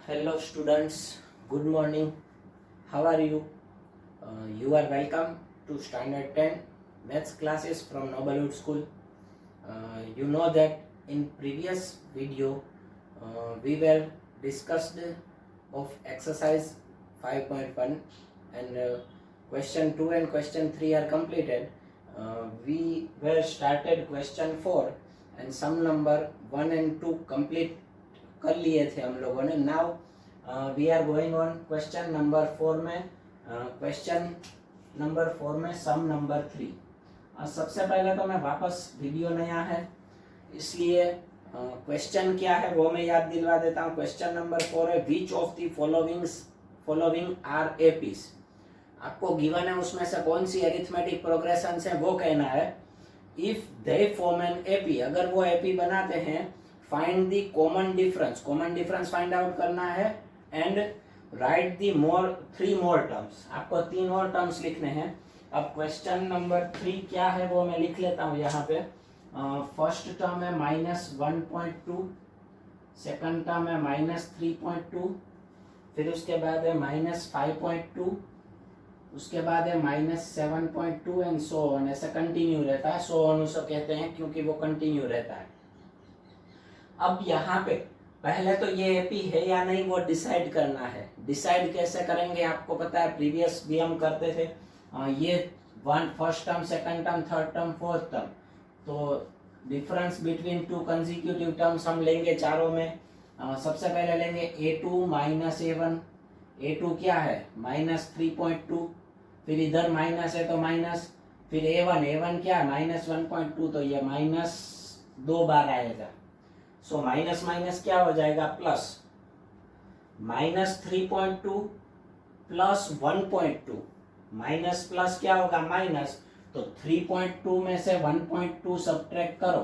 Hello students, good morning. How are you? You are welcome to Standard 10 Maths classes from Noblewood School. You know that in previous video we were discussed of exercise 5.1 and question 2 and question 3 are completed. We were started question 4 and sum number 1 and 2 complete कर लिए थे हम लोगों ने. Now we are going on question number 4 में. Question number 4 में सम number 3. सबसे पहले तो मैं वापस वीडियो नया है इसलिए क्वेश्चन क्या है वो मैं याद दिलवा देता हूँ. क्वेश्चन नंबर 4 है which of the following are APs. आपको गिवन है उसमें से कौन सी अरिथमेटिक प्रोग्रेशन है वो कहना है. If they form an AP, अगर वो एपी बनाते हैं, find the common difference find out करना है and right the three more terms. आपको 3 और टर्म्स लिखने हैं. अब क्वेश्चन नंबर 3 क्या है वो मैं लिख लेता हूँ यहाँ पे. फर्स्ट टर्म है -1.2, सेकंड टर्म है -3.2, फिर उसके बाद है -5.2, उसके बाद है -7.2 एंड सो ऑन. ऐसा कंटिन्यू रहता है. सो ऑन उसे कहते हैं क्योंकि वो कंटिन्यू रहता है. अब यहाँ पे पहले तो ये एपी है या नहीं वो डिसाइड करना है. डिसाइड कैसे करेंगे आपको पता है, प्रीवियस भी हम करते थे. ये first term, second term, third term, fourth term, तो difference between two consecutive terms हम लेंगे चारों में. सबसे पहले लेंगे a2 माइनस a1. a2 क्या है -3.2, फिर इधर माइनस है तो माइनस, फिर a1 क्या है -1.2, तो ये -2 बार आएगा. सो माइनस माइनस क्या हो जाएगा प्लस. -3.2 प्लस 1.2, माइनस प्लस क्या होगा माइनस. तो 3.2 में से 1.2 सब्ट्रैक्ट करो.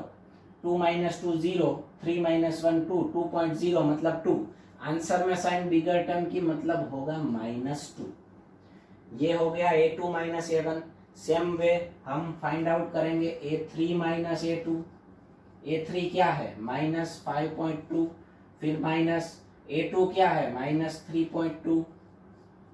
2 - 2 0, 3 - 1 2, 2.0 मतलब 2. आंसर में साइन बिगर टर्म की मतलब होगा -2. ये हो गया a2 minus a1. Same way हम फाइंड आउट करेंगे a3 माइनस a2. a3 क्या है -5.2, फिर माइनस a2 क्या है -3.2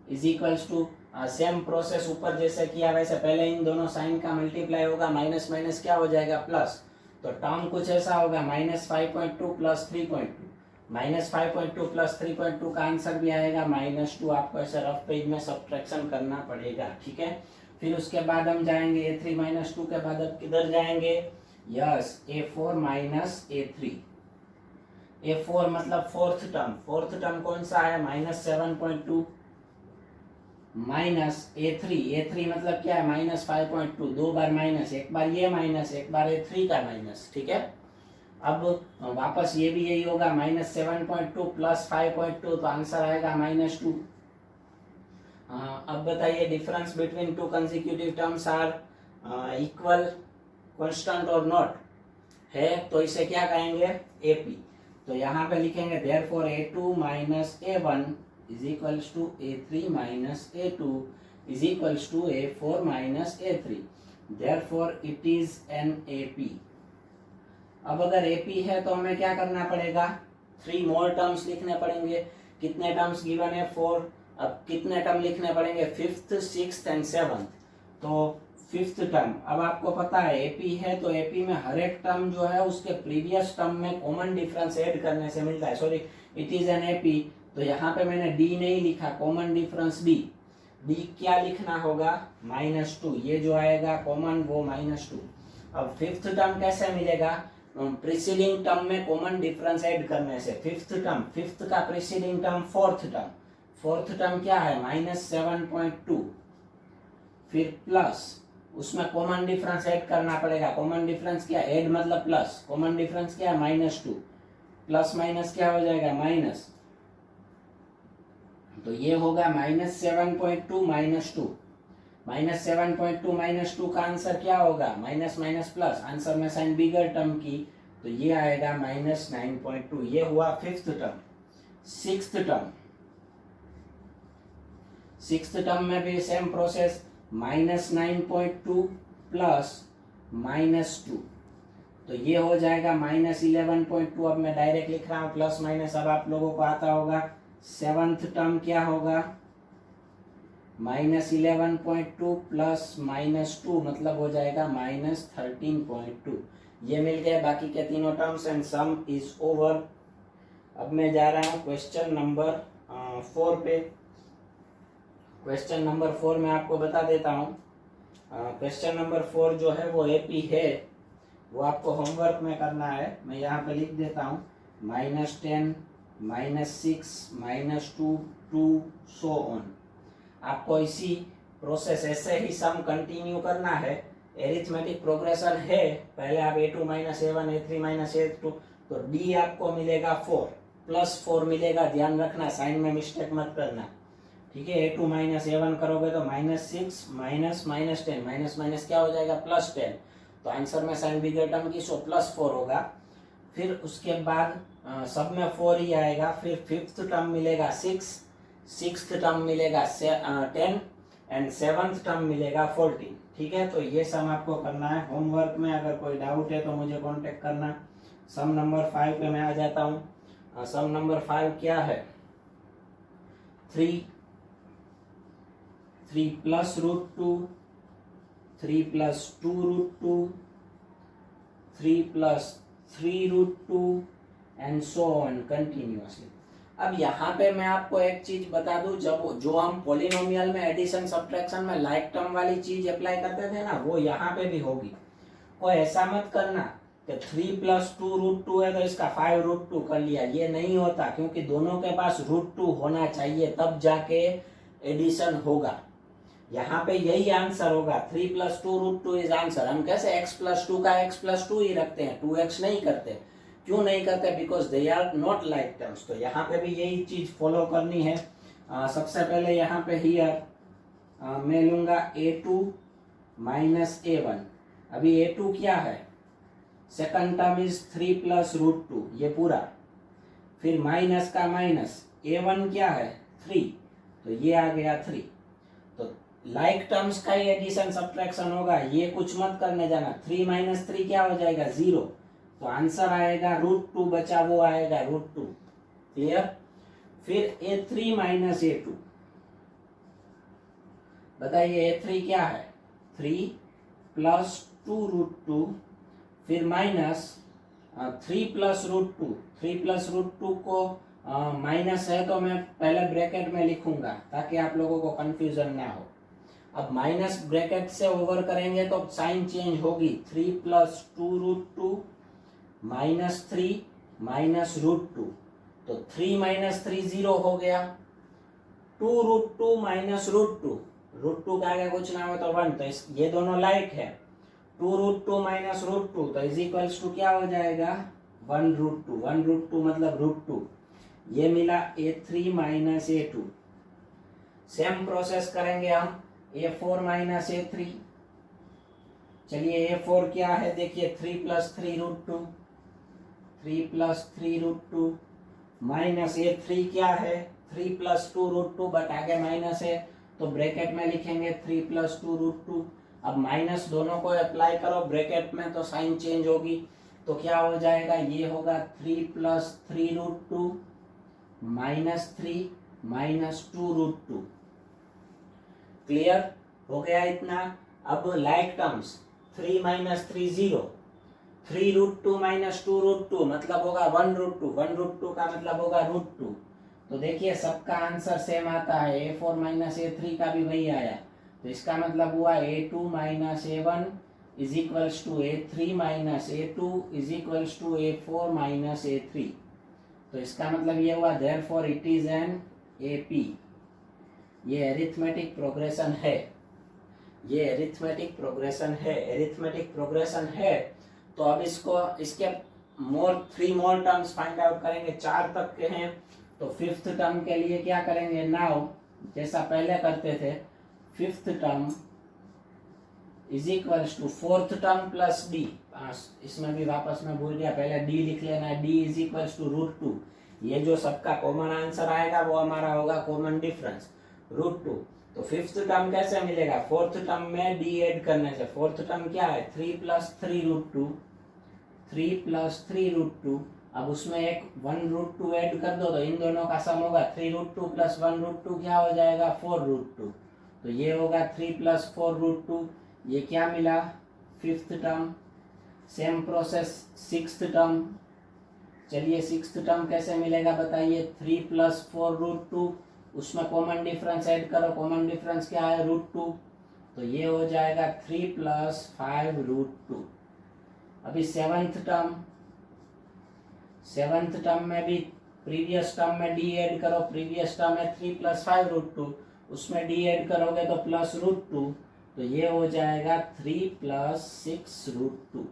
is equals to. Same process ऊपर जैसे किया वैसे पहले इन दोनों साइन का मल्टीप्लाई होगा. माइनस माइनस क्या हो जाएगा प्लस. तो टर्म कुछ ऐसा होगा -5.2 प्लस 3.2. -5.2 प्लस 3.2 का आंसर भी आएगा -2. आपको ऐसे रफ पेज में सब्ट्रैक्शन करना पड़ेगा. ठीक है. फिर उसके बाद हम जाएंगे a3 - 2 के बाद अब किधर जाएंगे. Yes, a4 minus a3. a4 मतलब फोर्थ टर्म. फोर्थ टर्म कौन सा है -7.2 माइनस a3 मतलब क्या है -5.2. 2 बार माइनस, एक बार ये माइनस, एक बार a3 का माइनस. ठीक है. अब वापस ये भी यही होगा -7.2 प्लस 5.2, तो आंसर आएगा -2. अब बताइए difference between two consecutive terms are equal, constant और नॉट है, तो इसे क्या कहेंगे एपी. तो यहाँ पे लिखेंगे therefore a2 minus a1 is equals to a3 minus a2 is equals to a4 minus a3. Therefore it is an AP. अब अगर एपी है तो हमें क्या करना पड़ेगा, 3 मोर टर्म्स लिखने पड़ेंगे. कितने टर्म्स गिवन है 4. अब कितने टर्म लिखने पड़ेंगे 5th, 6th एंड 7th. तो 5th टर्म, अब आपको पता है एपी है तो एपी में हर एक टर्म जो है उसके प्रीवियस टर्म में कॉमन डिफरेंस ऐड करने से मिलता है. Sorry, it is an AP. तो यहाँ पे मैंने डी नहीं लिखा, कॉमन डिफरेंस डी. डी क्या लिखना होगा -2. ये जो आएगा कॉमन वो -2. अब 5th टर्म कैसे मिलेगा, प्रीसीडिंग टर्म में कॉमन डिफरेंस ऐड करने से. 5th टर्म, 5th का preceding term 4th term. 4th term क्या है -7.2, फिर प्लस उसमें कॉमन डिफरेंस ऐड करना पड़ेगा. कॉमन डिफरेंस क्या, ऐड मतलब प्लस. कॉमन डिफरेंस क्या है -2, प्लस माइनस क्या हो जाएगा माइनस. तो ये होगा -7.2 -2. -7.2 -2 का आंसर क्या होगा माइनस माइनस प्लस. आंसर में साइन बिगर टर्म की, तो ये आएगा -9.2. ये हुआ 5th term. 6th term, 6th term में भी सेम प्रोसेस -9.2 प्लस -2. तो ये हो जाएगा -11.2. अब मैं डायरेक्ट लिख रहा हूँ प्लस माइनस. अब आप लोगों को आता होगा सेवंथ टर्म क्या होगा, -11.2 प्लस -2 मतलब हो जाएगा -13.2। ये मिल गए बाकी के तीनों terms and some is over. अब मैं जा रहा हूँ क्वेश्चन नंबर 4 पे। क्वेश्चन नंबर 4 में आपको बता देता हूँ। क्वेश्चन नंबर 4 जो है वो एपी है, वो आपको होमवर्क में करना है। मैं यहाँ पे लिख देता हूँ -10, -6, -2, 2 सो ऑन। आपको इसी प्रोसेस ऐसे ही सम कंटिन्यू करना है। एरिथमेटिक प्रोग्रेशन है, पहले आप a2 -a1 a3 -a2, तो d आपको मिलेगा 4 +4 मिलेगा। ध्यान रखना, साइन में मिस्टेक मत करना, ठीक है। a2 -a1 करोगे तो -6 -10, माइनस क्या हो जाएगा +10, तो आंसर में साइन बिगर टर्म की सो +4 होगा। फिर उसके बाद सब में 4 ही आएगा। फिर फिफ्थ टर्म मिलेगा 6, सिक्स्थ टर्म मिलेगा 10 एंड सेवंथ टर्म मिलेगा 14, ठीक है। तो ये सम आपको करना है होमवर्क में। अगर कोई डाउट है तो मुझे कांटेक्ट करना। सम नंबर 5 पे मैं आ जाता हूँ। सम नंबर 5 क्या है, 3 + √2, 3 + 2√2, 3 + 3√2 एंड सो ऑन कंटिन्यूअसली। अब यहाँ पे मैं आपको एक चीज बता दूं, जब जो हम पॉलिनोमियल में एडिशन सब्ट्रैक्शन में लाइक टर्म वाली चीज अप्लाई करते थे ना, वो यहाँ पे भी होगी। कोई ऐसा मत करना कि 3 + 2√2 है तो इसका 5√2 कर लिया, ये नहीं होता, क्योंकि दोनों के पास √2 होना चाहिए तब जाके एडिशन होगा। यहाँ पे यही आंसर होगा, 3 + 2√2 इज आंसर। हम कैसे x + 2 का x + 2 ही रखते हैं, 2x नहीं करते। क्यों नहीं करते, because they are not like terms. तो यहाँ पे भी यही चीज फॉलो करनी है। सबसे पहले यहाँ पे हियर मैं लूंगा a2 -a1। अभी a2 क्या है, सेकंड टर्म इज 3 + √2, ये पूरा। फिर माइनस का माइनस, a1 क्या है 3, तो ये आ गया 3। तो लाइक टर्म्स का ही एडिशन सब्ट्रैक्शन होगा, ये कुछ मत करने जाना। 3 - 3 क्या हो जाएगा 0, तो आंसर आएगा √2 बचा वो आएगा √2। क्लियर। फिर a3 - a2, बताइए a3 क्या है, 3 + 2√2, फिर माइनस 3 + √2। 3 + √2 को माइनस है तो मैं पहले ब्रैकेट में लिखूंगा ताकि आप लोगों को कंफ्यूजन ना हो। अब माइनस ब्रैकेट से ओवर करेंगे तो साइन चेंज होगी, 3 + 2√2 -3 -√2, तो 3 - 3 0 हो गया। 2√2 -√2, √2 का आगे कुछ ना हो तो 1, तो ये दोनों लाइक है। 2√2 -√2 तो इज इक्वल्स टू क्या हो जाएगा 1√2। 1√2 मतलब √2। ये मिला a3 - a2। सेम प्रोसेस करेंगे हम a4 - a3। चलिए a4 क्या है, देखिए 3 + 3√2, 3 + 3√2 माइनस a3 क्या है 3 + 2√2, बट आगे माइनस है तो ब्रैकेट में लिखेंगे 3 + 2√2। अब माइनस दोनों को अप्लाई करो ब्रैकेट में तो साइन चेंज होगी, तो क्या हो जाएगा, ये होगा 3 + 3√2 -3 -2√2। क्लियर हो गया इतना। अब लाइक टर्म्स 3 - 3 0, 3√2 - 2√2 मतलब होगा 1√2, 1√2 का मतलब होगा √2। तो देखिए सबका आंसर सेम आता है, a4 - a3 का भी वही आया, तो इसका मतलब हुआ a2 - a1 is equals to a3 - a2 is equals to a4 - a3। तो इसका मतलब ये हुआ therefore it is an AP। ये एरिथमेटिक प्रोग्रेशन है, ये एरिथमेटिक प्रोग्रेशन है। एरिथमेटिक प्रोग्रेशन है तो अब इसको इसके 3 मोर टर्म्स फाइंड आउट करेंगे, 4 तक के हैं। तो फिफ्थ टर्म के लिए क्या करेंगे, नाउ जैसा पहले करते थे, fifth term is equals to fourth term plus D. इसमें भी वापस में भूल गया, पहले डी लिख लेना है, डी इज इक्वल्स टू √2। ये जो सबका कॉमन आंसर आएगा वो हमारा होगा कॉमन डिफरेंस √2। तो फिफ्थ टर्म कैसे मिलेगा, फोर्थ टर्म में डी ऐड करने से। फोर्थ टर्म क्या है 3 + 3√2, 3 + 3√2। अब उसमें एक 1√2 ऐड कर दो तो इन दोनों का सम होगा 3√2 प्लस 1√2 क्या हो जाएगा 4√2। तो ये होगा 3 प्लस 4√2, ये क्या मिला fifth term. Same process sixth term. चलिए सिक्स्थ टर्म कैसे मिलेगा बताइए। 3 प्लस 4√2, उसमें कॉमन डिफरेंस ऐड करो, कॉमन डिफरेंस क्या है √2, तो ये हो जाएगा 3 प्लस 5√2। अभी सेवंथ टर्म में भी प्रीवियस टर्म में डी ऐड करो, प्रीवियस टर्म है 3 प्लस 5√2, उसमें डी ऐड करोगे तो प्लस √2, तो ये हो जाएगा 3 प्लस 6√2।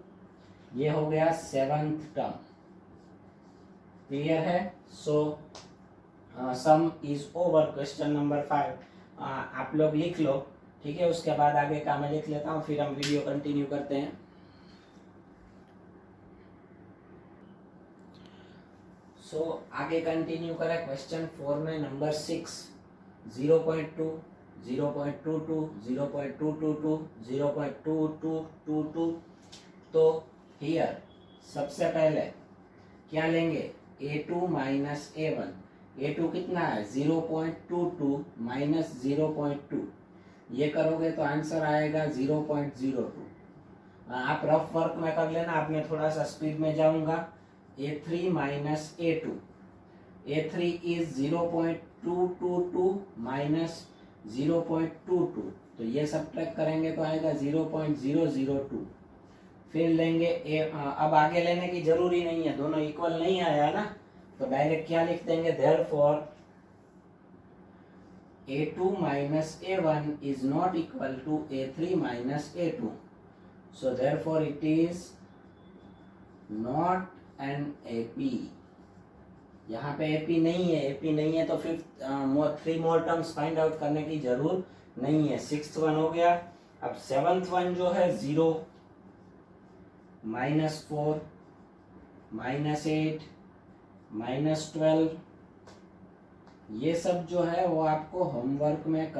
ये हो गया सेवंथ टर्म। क्लियर है। So sum is over. Question number 5 आप लोग लिख लो, ठीक है। उसके बाद आगे का मैं लिख लेता हूँ, फिर हम वीडियो कंटिन्यू करते हैं। आगे कंटिन्यू करें। क्वेश्चन 4 में नंबर 6 0.2 0.22 0.222 0.2222। तो हियर सबसे पहले क्या लेंगे a2 माइनस a1। a2 कितना है 0.22 माइनस 0.2, ये करोगे तो आंसर आएगा 0.02। आप रफ वर्क में कर लेना, आप मैं थोड़ा सा स्पीड में जाऊंगा। a3 minus a2, a3 is 0.222 minus 0.22, तो ये सब ट्रैक करेंगे तो आएगा 0.002। फिर लेंगे अब आगे लेने की जरूरी नहीं है, दोनों इक्वल नहीं आया ना, तो डायरेक्ट क्या लिख देंगे therefore a2 minus a1 is not equal to a3 minus a2, so therefore it is not an AP। यहाँ पे AP नहीं है, AP नहीं है तो fifth 3 more terms find out करने की जरूर नहीं है। सिक्स्थ वन हो गया। अब सेवंथ वन जो है 0 -4 -8 -12, ये सब जो है वो आपको होमवर्क में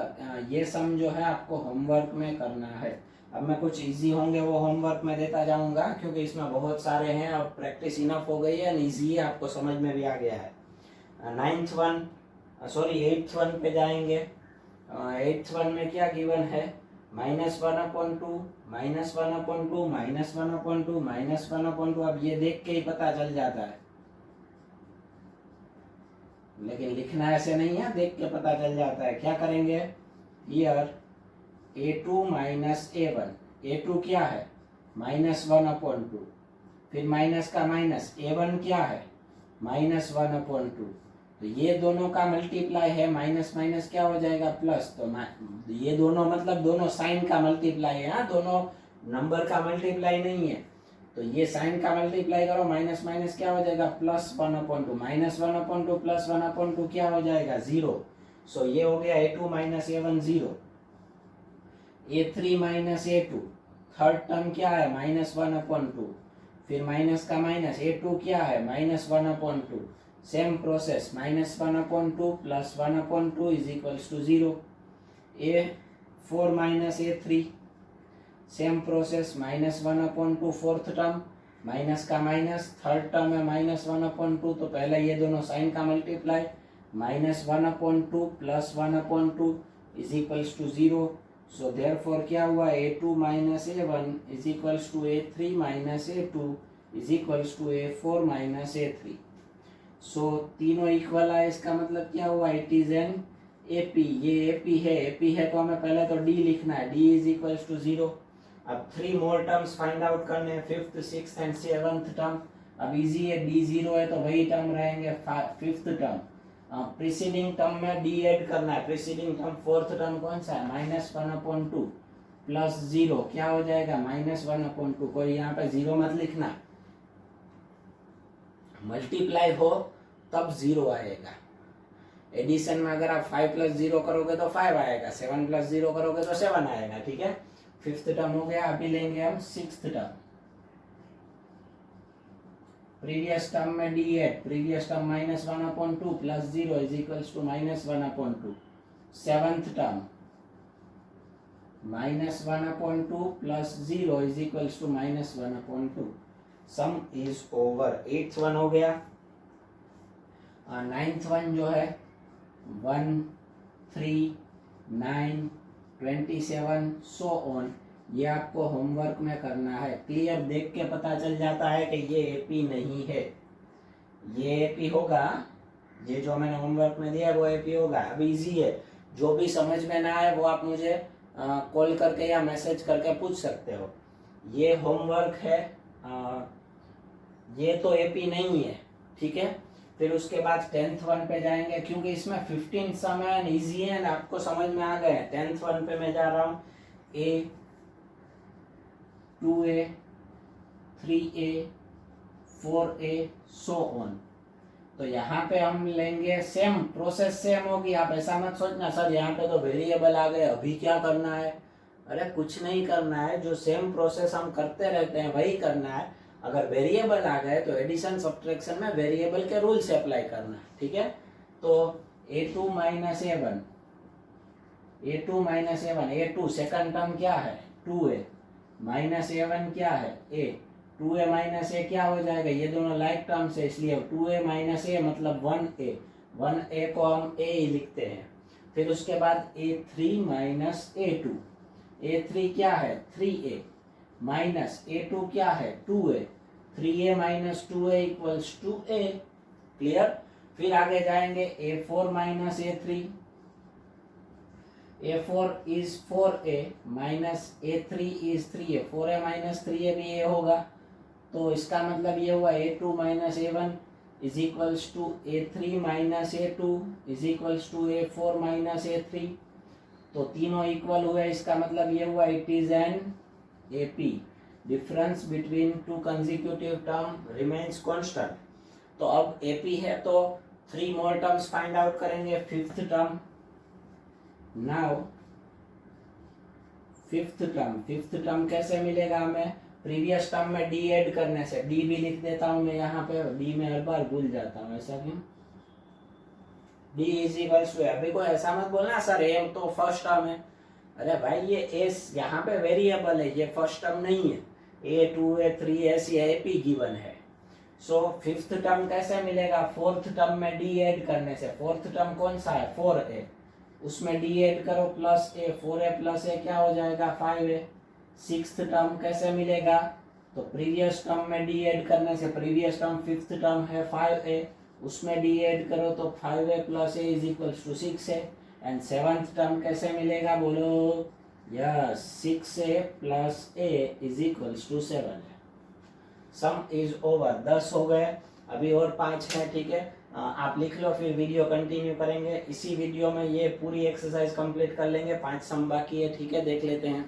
ये सम जो है आपको होमवर्क में करना है। अब मैं कुछ इजी होंगे वो होमवर्क में देता जाऊंगा, क्योंकि इसमें बहुत सारे हैं और प्रैक्टिस इनफ हो गई है, इजी है, आपको समझ में भी आ गया है। एट्थ वन पे जाएंगे। एट्थ वन में क्या गिवन है -1/2 -1/2 -1/2 -1/2। अब ये देख के ही पता चल जाता है, लेकिन लिखना ऐसे नहीं है, देख के पता चल जाता है। क्या करेंगे here a2 minus a1, a2 क्या है -1/2, फिर माइनस का माइनस, a1 क्या है -1/2, तो ये दोनों का मल्टीप्लाई है, माइनस माइनस क्या हो जाएगा प्लस, तो ये दोनों मतलब दोनों साइन का मल्टीप्लाई है, दोनों नंबर का मल्टीप्लाई नहीं है। तो ये साइन का मल्टीप्लाई करो, माइनस माइनस क्या हो जाएगा +1/2, -1/2 +1/2 क्या हो जाएगा 0। सो ये हो गया a2 minus a1 0। a3 minus a2, third term क्या है -1/2, फिर माइनस का माइनस, a2 क्या है -1/2। Same process -1/2 +1/2 is equals to 0। a4 minus a3, same process -1/2 fourth term, minus का माइनस, थर्ड टर्म है -1/2, तो पहले ये दोनों साइन का multiply, -1/2 +1/2 is equals to 0। So therefore क्या हुआ a2 minus a1 is equals to a3 minus a2 is equals to a4 minus a3। So तीनों इक्वल है, इसका मतलब क्या हुआ इट इज एन AP। ये AP है, AP है तो हमें पहले तो D लिखना है, D इज इक्वल्स टू 0। अब 3 मोर टर्म्स फाइंड आउट करने हैं, fifth sixth and seventh term. अब इजी है, D 0 है तो वही टर्म रहेंगे फिफ्थ टर्म। प्रीसीडिंग टर्म में D ऐड करना है, प्रीसीडिंग टर्म फोर्थ टर्म कौन सा है -1/2 प्लस 0 क्या हो जाएगा -1/2। कोई यहाँ पे 0 मत लिखना, मल्टीप्लाई हो तब 0 आएगा। एडिशन में अगर आप 5 + 0 करोगे तो 5 आएगा, 7 + 0 करोगे तो 7 आएगा, ठीक है। फिफ्थ टर्म हो गया। अभी लेंगे हम सिक्स्थ टर्म। प्रीवियस टर्म में D add, previous term -1/2 + 0 is equals to -1/2। Seventh term -1/2 + 0 is equals to -1/2। Sum is over. 8th one हो गया। 9th वन जो है 1, 3, 9, 27 सो ऑन, ये आपको होमवर्क में करना है। क्लियर, देख के पता चल जाता है कि ये एपी नहीं है। ये एपी होगा, ये जो मैंने होमवर्क में दिया है वो एपी होगा। अब इजी है, जो भी समझ में ना आए वो आप मुझे कॉल करके या मैसेज करके पूछ सकते हो। ये होमवर्क है, ये तो एपी नहीं है, ठीक है। फिर उसके बाद 10th वन पे जाएंगे, क्योंकि इसमें 15 सम है, इजी है, आपको समझ में आ गए। 10th वन पे मैं जा रहा हूँ। ए, 2a, 3a, 4a so on. तो यहाँ पे हम लेंगे, सेम प्रोसेस सेम होगी। आप ऐसा मत सोचना सर यहाँ पे तो वेरिएबल आ गए, अभी क्या करना है। अरे कुछ नहीं करना है, जो सेम प्रोसेस हम करते रहते हैं वही करना है। अगर वेरिएबल आ गए तो एडिशन सब्ट्रैक्शन में वेरिएबल के रूल से अप्लाई करना है, ठीक है। तो a2 minus a1, a2 minus a1, a2 second term क्या है 2a, माइनस a1 क्या है a, 2a माइनस a क्या हो जाएगा, ये दोनों लाइक टर्म्स है इसलिए 2a माइनस a मतलब 1a, 1a को हम a ही लिखते हैं। फिर उसके बाद a3 माइनस a2, a3 क्या है 3a, माइनस a2 क्या है 2a, 3a minus 2a equals to a। Clear. फिर आगे जाएंगे a4 minus a3, a4 is 4a minus a3 is 3a, 4a minus 3a भी a होगा। तो इसका मतलब ये हुआ a2 minus a1 is equals to a3 minus a2 is equals to a4 minus a3। तो तीनों इक्वल हुए, इसका मतलब ये हुआ it is an AP। Difference between two consecutive term remains constant. तो अब AP है तो 3 मोर टर्म्स फाइंड आउट करेंगे। 5th term, now 5th term कैसे मिलेगा हमें, प्रीवियस टर्म में d ऐड करने से। d भी लिख देता हूं मैं यहाँ पे, d में हर बार भूल जाता हूँ, ऐसा क्यों। d इज इक्वल्स टू, अभी कोई ऐसा मत बोलना सर m तो फर्स्ट टर्म है। अरे भाई ये s यहाँ पे वेरिएबल है, ये फर्स्ट टर्म नहीं है। a2 a3 ऐसी AP गिवन है। सो 5th टर्म कैसे मिलेगा, 4th टर्म में d ऐड करने से। 4th टर्म कौन सा है 4a, उसमें d ऐड करो plus a, 4a plus a क्या हो जाएगा 5a। 6th टर्म कैसे मिलेगा, तो प्रीवियस टर्म में d ऐड करने से। प्रीवियस टर्म 5th टर्म है 5a, उसमें d ऐड करो तो 5a plus a is equals to 6a। And 7th term कैसे मिलेगा बोलो, yes 6a plus a is equals to 7। Sum is over. 10 हो गए, अभी और 5 है, ठीक है। आप लिख लो, फिर वीडियो कंटिन्यू करेंगे। इसी वीडियो में ये पूरी एक्सरसाइज कंप्लीट कर लेंगे। 5 सम बाकी है, ठीक है, देख लेते हैं।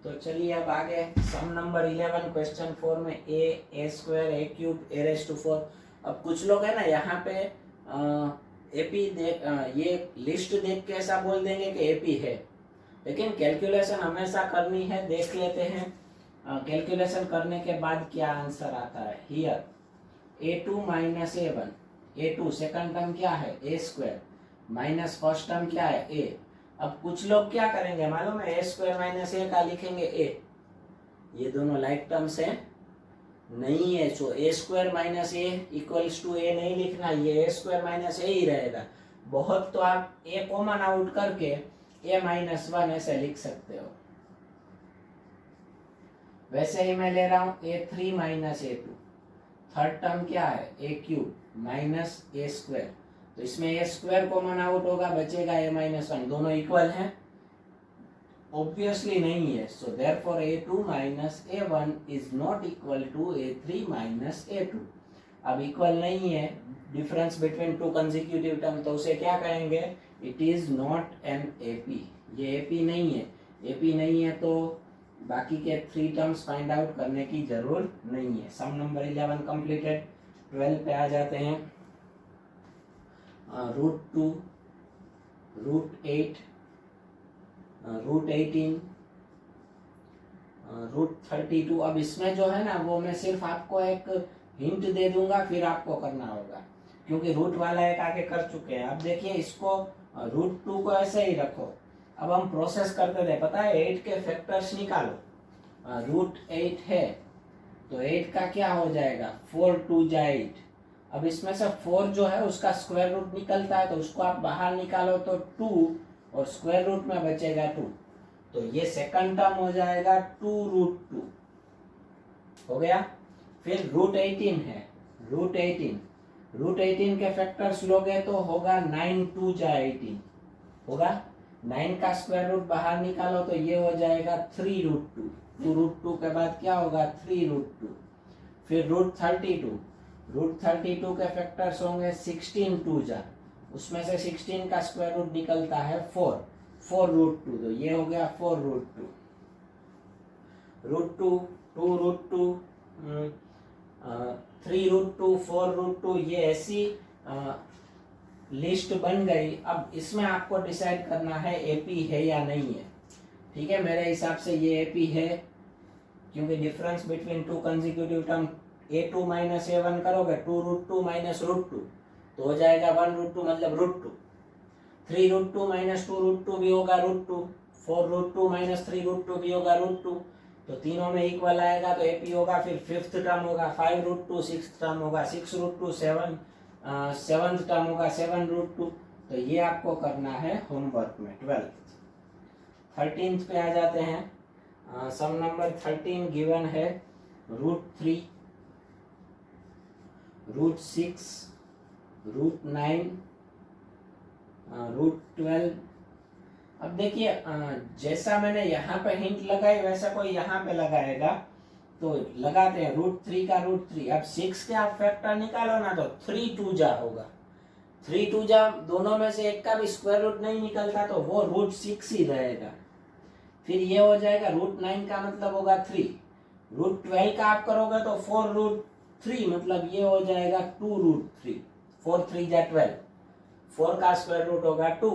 तो चलिए अब आगे सम नंबर 11 क्वेश्चन 4 में a square a cube a raise to 4। अब कुछ लोग है ना यहाँ पे एपी देख, ये लिस्ट देख के ऐसा बोल देंगे कि एपी है, लेकिन कैलकुलेशन हमेशा करनी है। देख लेते हैं कैलकुलेशन करने के बाद क्या आंसर आता है। Here a2 minus a1, a2 second term क्या है a square, minus first term क्या है a। अब कुछ लोग क्या करेंगे मालूम है, a स्क्वायर माइनस a का लिखेंगे a, ये दोनों लाइक टर्म्स है नहीं है। So a square minus a equals to a नहीं लिखना, ये a स्क्वायर माइनस a ही रहेगा। बहुत तो आप a कॉमन आउट करके a माइनस 1 ऐसे लिख सकते हो। वैसे ही मैं ले रहा हूं a3 minus a2, third term क्या है a cube minus a square. तो इसमें a स्क्वायर कॉमन आउट होगा, बचेगा a माइनस 1। दोनों इक्वल हैं, ऑब्वियसली नहीं है। So therefore a2 minus a1 is not equal to a3 minus a2। अब इक्वल नहीं है, difference between two consecutive term, तो उसे क्या कहेंगे, it is not an AP. ये एपी नहीं है। एपी नहीं है तो बाकी के 3 टर्म्स फाइंड आउट करने की जरूरत नहीं है। सम नंबर 11 कंप्लीटेड। 12 पे आ जाते हैं। √2, √8, √18, √32। अब इसमें जो है ना वो मैं सिर्फ आपको एक हिंट दे दूंगा, फिर आपको करना होगा, क्योंकि रूट वाला एक आगे कर चुके हैं। अब देखिए इसको √2 को ऐसे ही रखो, अब हम प्रोसेस करते थे, पता है 8 के फैक्टर्स निकालो। रूट 8 है तो 8 का क्या हो जाएगा, 4 2 जा 8। अब इसमें से 4 जो है उसका स्क्वायर रूट निकलता है, तो उसको आप बाहर निकालो तो 2 और स्क्वायर रूट में बचेगा 2, तो ये सेकंड टर्म हो जाएगा 2√2 हो गया। फिर रूट 18 है, रूट 18 के फैक्टर्स लोगे तो होगा 9 2 जा 18 होगा। 9 का स्क्वायर रूट बाहर निकालो तो ये हो जाएगा 3√2, 2√2 के बाद क्या होगा 3√2। फिर रूट 32 के फैक्टर्स होंगे 16 2 जा, उसमें से 16 का स्क्वायर रूट निकलता है 4√2, तो ये हो गया 4√2। रूट 2 2√2 3√2 4√2, ये ऐसी लिस्ट बन गई। अब इसमें आपको डिसाइड करना है एपी है या नहीं है। ठीक है, मेरे हिसाब से ये एपी है, क्योंकि difference between two consecutive term a2 minus a1 करोगे 2√2 माइनस √2 तो हो जाएगा 1√2 मतलब √2। 3√2 माइनस 2√2 भी होगा √2, 4√2 माइनस 3√2 भी होगा √2, तो तीनों में इक्वल आएगा तो एपी होगा। फिर फिफ्थ टर्म होगा 5√2, सिक्स्थ टर्म होगा 6√2, सेवंथ टर्म होगा 7√2। तो ये आपको करना है होमवर्क में 12th। 13th पे आ जाते हैं। सम नंबर 13 गिवन है √3, √6, √9, √12। अब देखिए जैसा मैंने यहाँ पे हिंट लगाई वैसा कोई यहाँ पे लगाएगा, तो लगाते हैं √3 का √3। अब 6 के आप फैक्टर निकालो ना तो 3 2 जा होगा, 3 2 जा, दोनों में से एक का भी स्क्वायर रूट नहीं निकलता तो वो √6 ही रहेगा। फिर ये हो जाएगा √9 का मतलब होगा 3, √12 का आप करोगे तो 4√3 मतलब ये हो जाएगा 2√3, 4 3 जा 12, 4 का स्क्वायर रूट होगा 2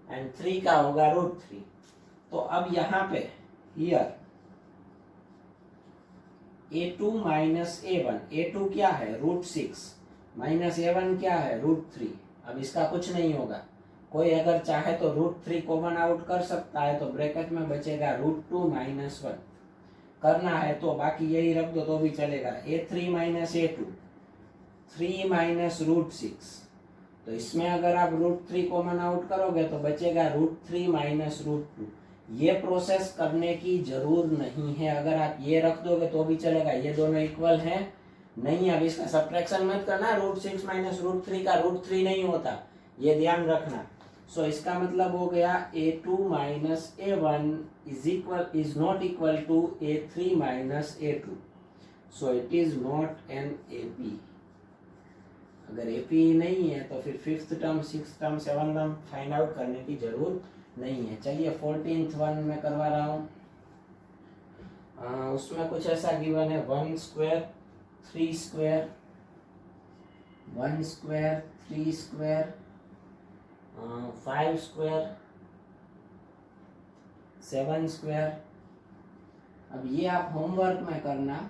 एंड 3 का होगा √3। तो अब यहाँ पे here a2 minus a1, a2 क्या है √6 माइनस a1 क्या है √3। अब इसका कुछ नहीं होगा, कोई अगर चाहे तो √3 कॉमन आउट कर सकता है, तो ब्रैकेट में बचेगा √2 माइनस 1 करना है तो बाकी यही रख दो तो भी चलेगा। a3 माइनस a2 3 माइनस √6, तो इसमें अगर आप √3 कॉमन आउट करोगे तो बचेगा √3 माइनस √2। ये प्रोसेस करने की जरूर नहीं है, अगर आप ये रख दोगे तो भी चलेगा, ये दोनों इक्वल हैं नहीं। अब इसका सब्ट्रैक्शन मत करना, √6 माइनस √3 का √3 नहीं होता, ये ध्यान रखना। सो इसका मतलब हो गया a2 minus a1 is not equal to a3 minus a2, so it is not an AP. अगर एपी नहीं है तो फिर fifth term, sixth term, seven term find out करने की जरूरत नहीं है। चलिए 14th वन में करवा रहा हूँ। उसमें कुछ ऐसा गिवन है 1 square 3 square 1 square 3 square 5 square 7 square. अब ये आप होमवर्क में करना,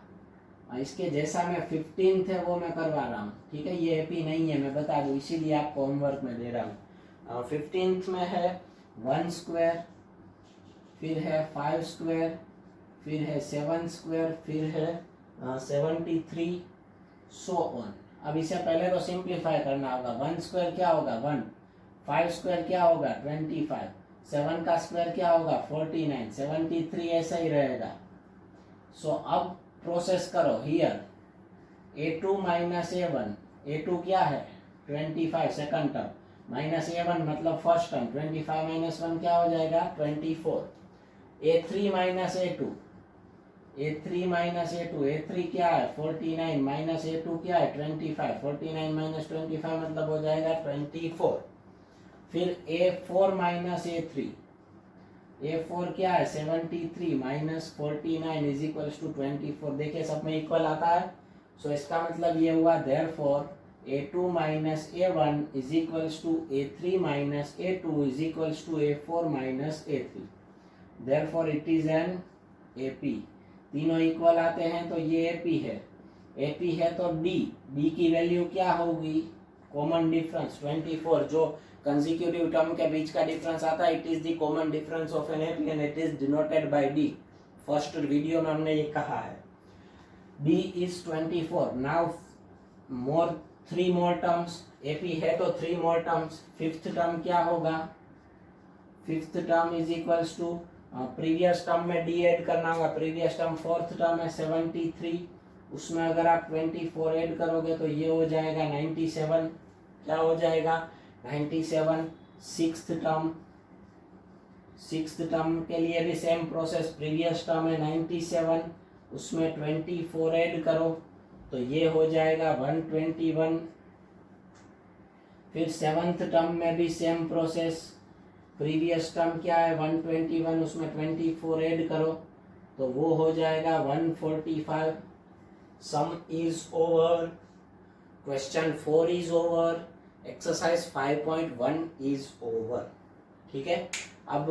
इसके जैसा मैं 15th है वो मैं करवा रहा हूँ। ठीक है, ये एपी नहीं है मैं बता दूँ, इसीलिए आपको होमवर्क में दे रहा हूँ। 15th में है 1 स्क्वायर, फिर है 5 स्क्वायर, फिर है 7 स्क्वायर, फिर है 73 सो ऑन। अब इसे पहले तो सिंप्लीफाई करना होगा। 1 स्क्वायर क्या होगा 1, 5 स्क्वायर क्या होगा 25, 7 का स्क्वायर क्या होगा 49, 73 ऐसा ही रहेगा। सो अब प्रोसेस करो here a2 minus a1, a2 क्या है 25 सेकंड टर्म माइनस a1 मतलब फर्स्ट टर्म, 25 माइनस 1 क्या हो जाएगा 24। a3 minus a2, a3 minus a2, a3 क्या है 49 माइनस a2 क्या है 25, 49 माइनस 25 मतलब हो जाएगा 24। फिर a4 माइनस a3, a4 क्या है 73 माइनस 49 इज इक्वल्स टू 24। देखिए सब में इक्वल आता है, सो इसका मतलब ये हुआ therefore a2 minus a1 is equals to a3 minus a2 is equals to a4 minus a3, therefore it is an AP। तीनों इक्वल आते हैं तो ये AP है, AP है तो D की वैल्यू क्या होगी कॉमन डिफरेंस 24 जो कंसेक्यूटिव टर्म के बीच का डिफरेंस आता है, it is the common difference of an AP and it is denoted by D. First video में हमने ये कहा है। D is 24। Now more 3 more terms, AP है तो 3 मोर टर्म्स। फिफ्थ टर्म क्या होगा? Fifth term is equals to previous term में डी ऐड करना होगा। प्रीवियस टर्म फोर्थ टर्म है 73, उसमें अगर आप 24 ऐड करोगे तो ये हो जाएगा 97। क्या हो जाएगा? 97। सिक्स्थ टर्म के लिए भी सेम प्रोसेस। प्रीवियस टर्म है 97, उसमें 24 ऐड करो तो ये हो जाएगा 121। फिर सेवंथ टर्म में भी सेम प्रोसेस। प्रीवियस टर्म क्या है? 121, उसमें 24 ऐड करो तो वो हो जाएगा 145। सम is over. Question 4 is over. Exercise 5.1 is over. ठीक है, अब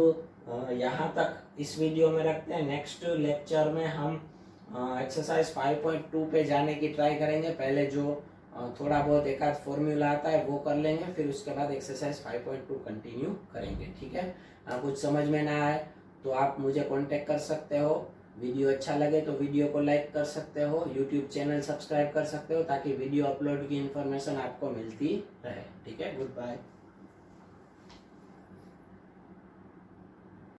यहाँ तक इस वीडियो में रखते हैं। नेक्स्ट लेक्चर में हम एक्सरसाइज 5.2 पे जाने की ट्राई करेंगे। पहले जो थोड़ा बहुत एक आध फॉर्मूला आता है वो कर लेंगे, फिर उसके बाद एक्सरसाइज 5.2 कंटिन्यू करेंगे। ठीक है, कुछ समझ में ना आए तो आप मुझे कांटेक्ट कर सकते हो। वीडियो अच्छा लगे तो वीडियो को लाइक कर सकते हो, यूट्यूब चैनल सब्सक्राइब कर सकते हो ताकि वीडियो अपलोड की इन्फॉर्मेशन आपको मिलती रहे। ठीक है, गुड बाय।